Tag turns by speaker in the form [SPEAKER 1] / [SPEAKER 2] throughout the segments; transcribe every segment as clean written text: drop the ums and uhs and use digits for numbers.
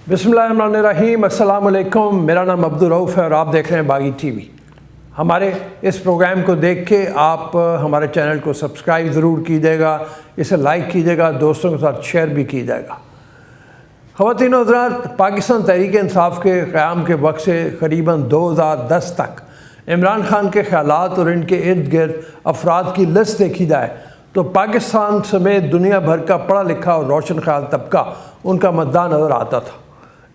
[SPEAKER 1] बिस्मिल्लाहिर्रहमानिर्रहीम, अस्सलाम वालेकुम। मेरा नाम अब्दुल रऊफ़ है और आप देख रहे हैं बागी टीवी। हमारे इस प्रोग्राम को देख के आप हमारे चैनल को सब्सक्राइब ज़रूर कीजिएगा, इसे लाइक कीजिएगा, दोस्तों के साथ शेयर भी कीजिएगा। ख़वातीन और हज़रात, पाकिस्तान तहरीक इंसाफ के क़याम के वक्त से करीबन 2010 तक इमरान खान के ख़यालात और इनके इर्द गिर्द अफराद की लिस्ट देखी जाए तो पाकिस्तान समेत दुनिया भर का पढ़ा लिखा और रोशन ख्याल तबका उनका मद्दा नज़र आता था।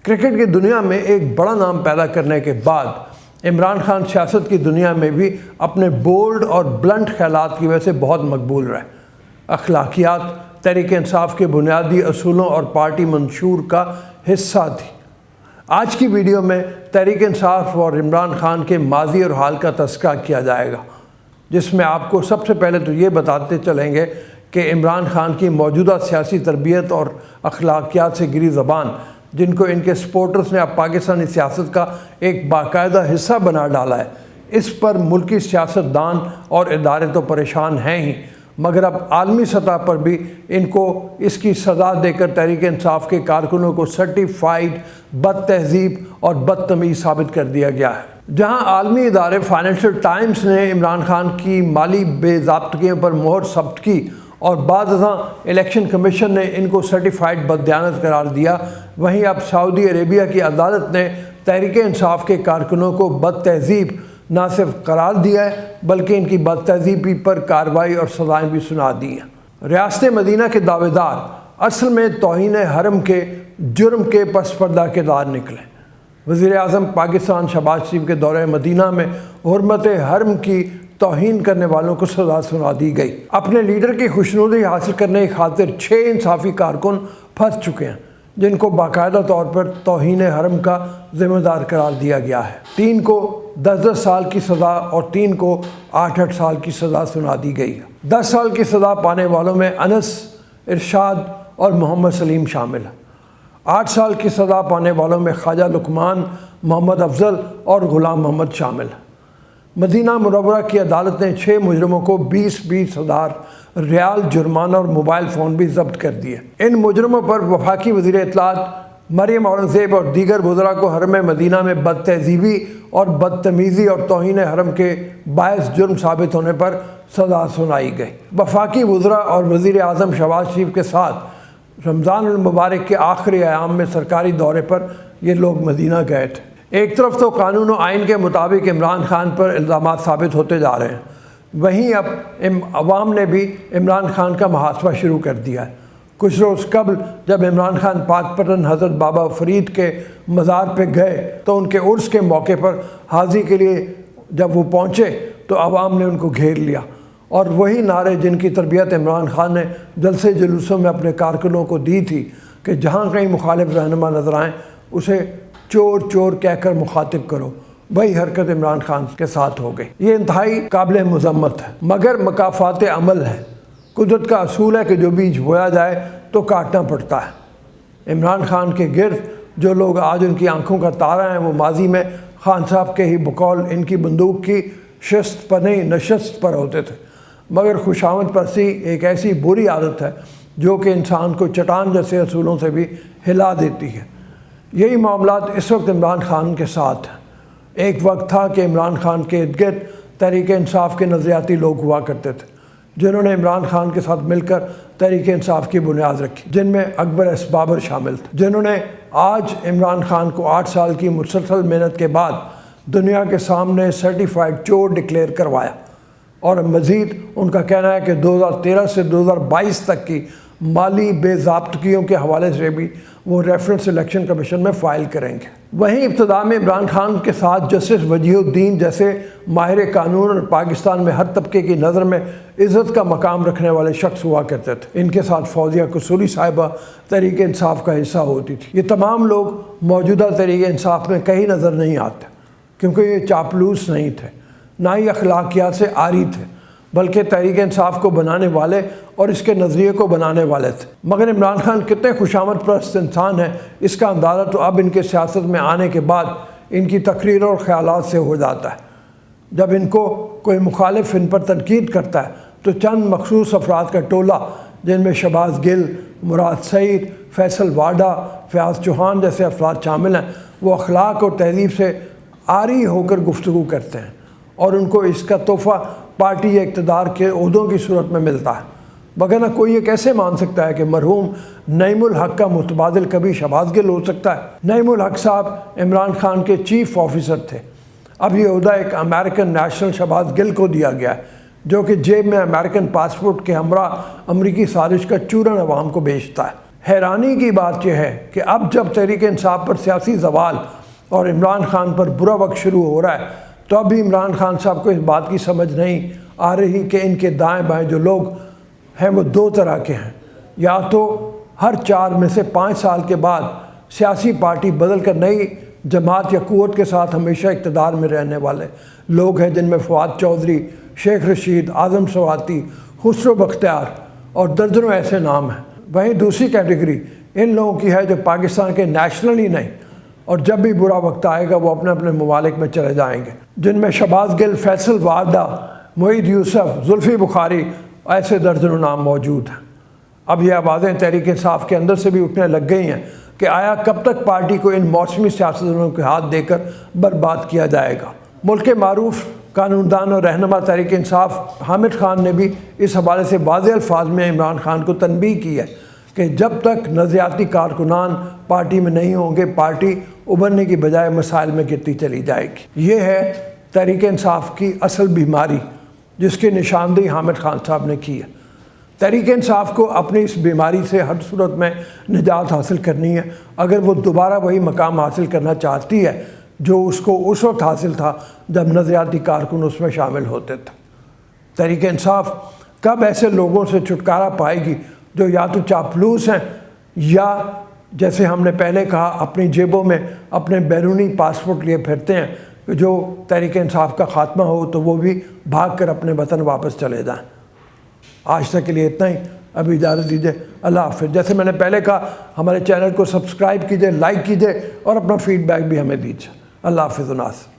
[SPEAKER 1] क्रिकेट की दुनिया में एक बड़ा नाम पैदा करने के बाद इमरान खान सियासत की दुनिया में भी अपने बोल्ड और ब्लंट ख़यालात की वजह से बहुत मकबूल रहे। अखलाकियात तहरीक इंसाफ के बुनियादी असूलों और पार्टी मंशूर का हिस्सा थी। आज की वीडियो में तहरीक इंसाफ और इमरान खान के माजी और हाल का तज़किरा किया जाएगा, जिसमें आपको सबसे पहले तो ये बताते चलेंगे कि इमरान खान की मौजूदा सियासी तरबियत और अखलाकियात से गिरी ज़बान, जिनको इनके सपोर्टर्स ने अब पाकिस्तानी सियासत का एक बाकायदा हिस्सा बना डाला है, इस पर मुल्की सियासतदान और इदारे तो परेशान हैं ही, मगर अब आलमी सतह पर भी इनको इसकी सज़ा देकर तहरीक इंसाफ के कारकुनों को सर्टिफाइड बद तहज़ीब और बदतमीज़ साबित कर दिया गया है। जहां आलमी इदारे फाइनेंशियल टाइम्स ने इमरान खान की माली बेज़ाब्तगियों पर मोहर ज़ब्त की और बाद इलेक्शन कमीशन ने इनको सर्टिफाइड बददियानत करार दिया, वहीं अब सऊदी अरेबिया की अदालत ने तहरीक इंसाफ के कारकुनों को बद तहज़ीब न सिर्फ करार दिया है बल्कि इनकी बद तहज़ीबी पर कार्रवाई और सज़ाएँ भी सुना दी हैं। रियासत मदीना के दावेदार असल में तौहीन हरम के जुर्म के पस पर्दा किरदार निकले। वज़ीर आज़म पाकिस्तान शहबाज शरीफ के दौरे मदीना में हुर्मत हरम की तौहीन करने वालों को सज़ा सुना दी गई। अपने लीडर की खुशनुदी हासिल करने की खातिर 6 इंसाफी कारकुन फंस चुके हैं, जिनको बाकायदा तौर पर तौहीन हरम का ज़िम्मेदार करार दिया गया है। 3 को 10-10 साल की सज़ा और 3 को 8-8 साल की सज़ा सुना दी गई है। 10 साल की सज़ा पाने वालों में अनस, इरशाद और मोहम्मद सलीम शामिल हैं। 8 साल की सज़ा पाने वालों में ख्वाजा लुकमान, मोहम्मद अफजल और ग़ुलाम मोहम्मद शामिल हैं। मदीना मुनव्वरा की अदालत ने 6 मुजरमों को 20-20 हज़ार रियाल जुर्माना और मोबाइल फ़ोन भी जब्त कर दिए। इन मुजरमों पर वफाकी वज़ीर इत्तलात मरियम औरंगज़ेब और दीगर वज़रा को हरम मदीना में बद तहज़ीबी और बदतमीज़ी और तौहीन हरम के बायस जुर्म साबित होने पर सज़ा सुनाई गई। वफाकी वज़रा और वज़ीर आज़म शहबाज शरीफ के साथ रमज़ान मुबारक के आखिरी अयाम में सरकारी दौरे पर ये लोग मदीना गए थे। एक तरफ तो कानून और आइन के मुताबिक इमरान खान पर इल्ज़ामात साबित होते जा रहे हैं, वहीं अब अवाम ने भी इमरान खान का मुहासबा शुरू कर दिया है। कुछ रोज़ कबल जब इमरान खान पाकपतन हज़रत बाबा फरीद के मज़ार पे गए तो उनके उर्स के मौके पर हाज़ी के लिए जब वो पहुँचे तो अवाम ने उनको घेर लिया और वही नारे जिनकी तरबियत इमरान खान ने जलसे जुलूसों में अपने कारकुनों को दी थी कि जहाँ कहीं मुखालिफ रहनुमा नज़र आएँ उसे चोर चोर कहकर मुखातिब करो, वही हरकत इमरान खान के साथ हो गई। ये इंतहाई काबिल मज़म्मत है, मगर मकाफ़ात अमल है। कुदरत का असूल है कि जो बीज बोया जाए तो काटना पड़ता है। इमरान खान के गिर्द जो लोग आज उनकी आंखों का तारा हैं, वो माजी में खान साहब के ही बकौल इनकी बंदूक की शिस्त पर नहीं नशस्त पर होते थे, मगर खुशामद परसी एक ऐसी बुरी आदत है जो कि इंसान को चट्टान जैसे असूलों से भी हिला देती है। यही मामलात इस वक्त इमरान खान के साथ हैं। एक वक्त था कि इमरान खान के इर्द गिर्द तहरीक इंसाफ के नज़रियाती लोग हुआ करते थे, जिन्होंने इमरान खान के साथ मिलकर तहरीक इंसाफ की बुनियाद रखी, जिनमें अकबर एस बाबर शामिल थे, जिन्होंने आज इमरान खान को 8 साल की मुसलसल मेहनत के बाद दुनिया के सामने सर्टिफाइड चोर डिक्लेयर करवाया। और मज़ीद उनका कहना है कि 2013 से 2022 तक की माली बेज़ाब्तगियों के हवाले से भी वो रेफरेंस इलेक्शन कमीशन में फ़ाइल करेंगे। वहीं इब्तदा में इमरान खान के साथ जस्टिस वजीहुद्दीन जैसे माहिर कानून और पाकिस्तान में हर तबके की नज़र में इज़्ज़त का मकाम रखने वाले शख्स हुआ करते थे। इनके साथ फौजिया कसूरी साहिबा तहरीक इंसाफ का हिस्सा होती थी। ये तमाम लोग मौजूदा तहरीक इंसाफ में कहीं नज़र नहीं आते, क्योंकि ये चापलूस नहीं थे, ना ही अखलाकियात से आरी थे, बल्कि तहरीक इंसाफ को बनाने वाले और इसके नज़रिए को बनाने वाले थे। मगर इमरान खान कितने खुशामद परस्त इंसान हैं, इसका अंदाज़ा तो अब इनके सियासत में आने के बाद इनकी तकरीर और ख़यालात से हो जाता है। जब इनको कोई मुखालिफ इन पर तनकीद करता है तो चंद मखसूस अफराद का टोला جن میں شہباز گل، مراد سعید، فیصل واڈا، فیاض چوہان جیسے افراد شامل ہیں، وہ اخلاق اور تہذیب سے عاری ہو کر گفتگو کرتے ہیں اور ان کو اس کا تحفہ پارٹی یا اقتدار کے عہدوں کی صورت میں ملتا ہے۔ وگرنہ کوئی یہ کیسے مان سکتا ہے کہ مرحوم نعیم الحق کا متبادل کبھی شہباز گل ہو سکتا ہے؟ نعیم الحق صاحب عمران خان کے چیف آفیسر تھے۔ اب یہ عہدہ ایک امریکن نیشنل شہباز گل کو دیا گیا ہے، جو کہ جیب میں امریکن پاسپورٹ کے ہمراہ امریکی سازش کا چورن عوام کو بیچتا ہے۔ حیرانی کی بات یہ ہے کہ اب جب تحریک انصاف پر سیاسی زوال اور عمران خان پر برا وقت شروع ہو رہا ہے، تو اب بھی عمران خان صاحب کو اس بات کی سمجھ نہیں آ رہی کہ ان کے دائیں بائیں جو لوگ ہیں وہ دو طرح کے ہیں۔ یا تو ہر 4 میں سے 5 سال کے بعد سیاسی پارٹی بدل کر نئی جماعت یا قوت کے ساتھ ہمیشہ اقتدار میں رہنے والے لوگ ہیں، جن میں فواد چودھری، شیخ رشید، اعظم سواتی، خسرو بختیار اور درجنوں ایسے نام ہیں۔ وہیں دوسری کیٹیگری ان لوگوں کی ہے جو پاکستان کے نیشنل ہی نہیں، اور جب بھی برا وقت آئے گا وہ اپنے اپنے ممالک میں چلے جائیں گے، جن میں شہباز گل، فیصل واڈا، معید یوسف، زلفی بخاری ایسے درجنوں نام موجود ہیں۔ اب یہ آوازیں تحریک انصاف کے اندر سے بھی اٹھنے لگ گئی ہیں کہ آیا کب تک پارٹی کو ان موسمی سیاستدانوں کے ہاتھ دے کر برباد کیا جائے گا؟ ملک کے معروف قانوندان اور رہنما تحریک انصاف حامد خان نے بھی اس حوالے سے واضح الفاظ میں عمران خان کو تنبیہ کی ہے کہ جب تک نظریاتی کارکنان پارٹی میں نہیں ہوں گے، پارٹی ابھرنے کی بجائے مسائل میں گرتی چلی جائے گی۔ یہ ہے تحریک انصاف کی اصل بیماری، جس کی نشاندہی حامد خان صاحب نے کی ہے۔ تحریک انصاف کو اپنی اس بیماری سے ہر صورت میں نجات حاصل کرنی ہے اگر وہ دوبارہ وہی مقام حاصل کرنا چاہتی ہے جو اس کو اس وقت حاصل تھا جب نظریاتی کارکن اس میں شامل ہوتے تھے۔ تحریک انصاف کب ایسے لوگوں سے چھٹکارا پائے گی جو یا تو چاپلوس ہیں یا جیسے ہم نے پہلے کہا اپنی جیبوں میں اپنے بیرونی پاسپورٹ لیے پھرتے ہیں، جو تحریک انصاف کا خاتمہ ہو تو وہ بھی بھاگ کر اپنے وطن واپس چلے جائیں۔ آج تک کے لیے اتنا ہی، ابھی اجازت دیجیے، اللہ حافظ۔ جیسے میں نے پہلے کہا ہمارے چینل کو سبسکرائب کیجیے، لائک کیجیے اور اپنا فیڈ بیک بھی ہمیں دیجیے۔ اللہ حافظ و ناصر۔